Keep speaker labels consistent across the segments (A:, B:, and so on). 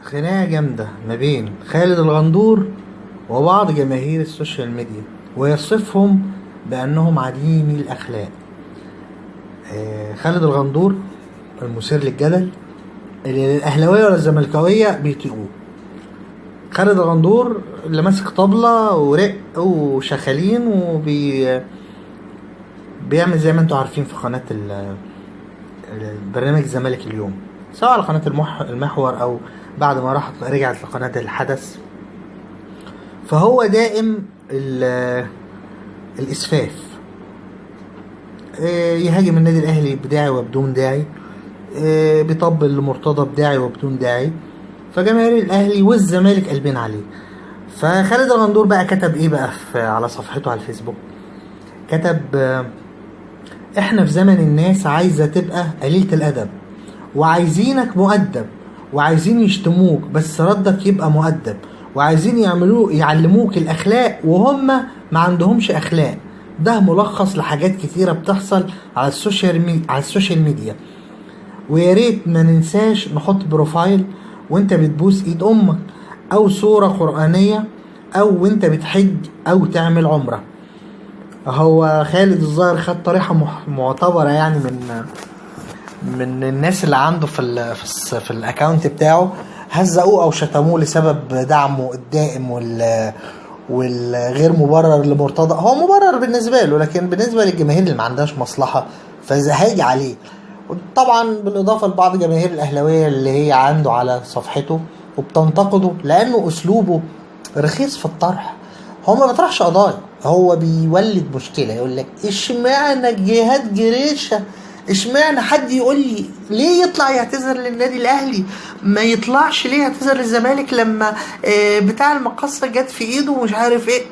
A: خناقة جامدة ما بين خالد الغندور وبعض جماهير السوشيال ميديا، ويصفهم بأنهم عديمي الأخلاق. خالد الغندور المثير للجدل اللي الأهلاوية ولا الزملكاوية بيطيقوه. خالد الغندور اللي ماسك طبلة ورق وشخالين بيعمل زي ما انتوا عارفين في قناة البرنامج الزمالك اليوم، سواء على قناة المحور أو بعد ما رجعت لقناة الحدث. فهو دائم الإسفاف، يهاجم النادي الأهلي بداعي وبدون داعي، بيطبل لمرتضى بداعي وبدون داعي، فجماهير الأهلي والزمالك قلبين عليه. فخالد الغندور بقى كتب ايه بقى على صفحته على الفيسبوك؟ كتب احنا في زمن الناس عايزة تبقى قليلة الأدب، وعايزينك مؤدب، وعايزين يشتموك بس ردك يبقى مؤدب، وعايزين يعلموك الأخلاق وهم ما عندهمش أخلاق. ده ملخص لحاجات كتيرة بتحصل على السوشيال ميديا. ويا ريت ما ننساش نحط بروفايل وانت بتبوس ايد امك، او صورة قرآنية، او وانت بتحج او تعمل عمرة. هو خالد الظاهر خد طريقة معتبرة يعني من الناس اللي عنده في الاكاونت بتاعه، هزقوه او شتموه لسبب دعمه الدائم والغير مبرر لمرتضى. هو مبرر بالنسبة له، لكن بالنسبة للجماهير اللي ما عندهاش مصلحة فهيجي عليه. طبعا بالاضافه لبعض جماهير الاهلاويه اللي هي عنده على صفحته وبتنتقده لانه اسلوبه رخيص في الطرح. هو ما بيطرحش قضايا، هو بيولد مشكله. يقول لك اشمعنى جهاد جريشه، اشمعنى حد يقول لي ليه يطلع يعتذر للنادي الاهلي، ما يطلعش ليه يعتذر للزمالك لما بتاع المقصه جت في ايده ومش عارف ايه.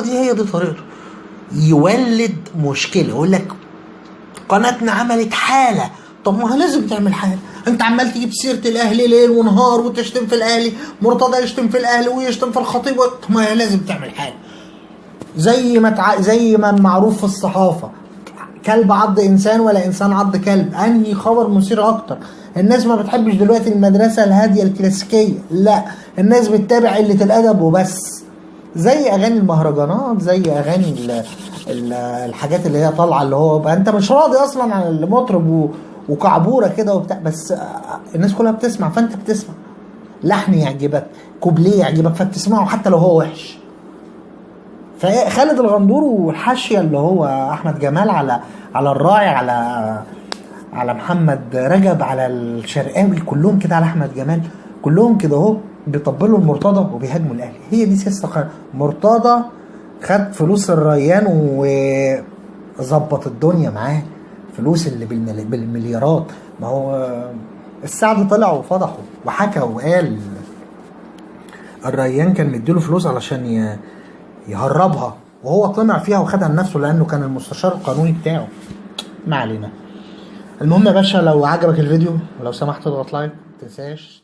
A: هي دي طريقته، يولد مشكله. يقول لك قناتنا عملت حالة. طب ما لازم تعمل حالة، انت عمال تجيب سيرة الاهلي ليل ونهار وتشتم في الاهلي، مرتضى يشتم في الاهلي ويشتم في الخطيب. طب ما لازم تعمل حالة. زي ما معروف في الصحافة، كلب عض انسان ولا انسان عض كلب. انهي خبر مثير اكتر؟ الناس ما بتحبش دلوقتي المدرسة الهادية الكلاسيكية، لا، الناس بتتابع قلة الادب وبس. زي اغاني المهرجانات، زي اغاني الحاجات اللي هي طالعه، اللي هو بقى انت مش راضي اصلا عن المطرب وكعبوره كده وبتاع، بس الناس كلها بتسمع، فانت بتسمع لحن يعجبك، كوبليه يعجبك، فبتسمعه حتى لو هو وحش. فخالد الغندور والحاشيه اللي هو احمد جمال على الراعي، على محمد رجب، على الشرقاوي، كلهم كده على احمد جمال، كلهم كده اهو بيطبلوا المرتضى وبيهاجموا الاهلي. هي دي سياسه مرتضى. خد فلوس الريان وظبط الدنيا معاه، فلوس اللي بالمليارات. ما هو السعد طلع وفضحه وحكى وقال الريان كان مديله فلوس علشان يهربها، وهو طمع فيها وخدها لنفسه لانه كان المستشار القانوني بتاعه. ما علينا. المهم يا باشا، لو عجبك الفيديو لو سمحت اضغط لايك، متنساش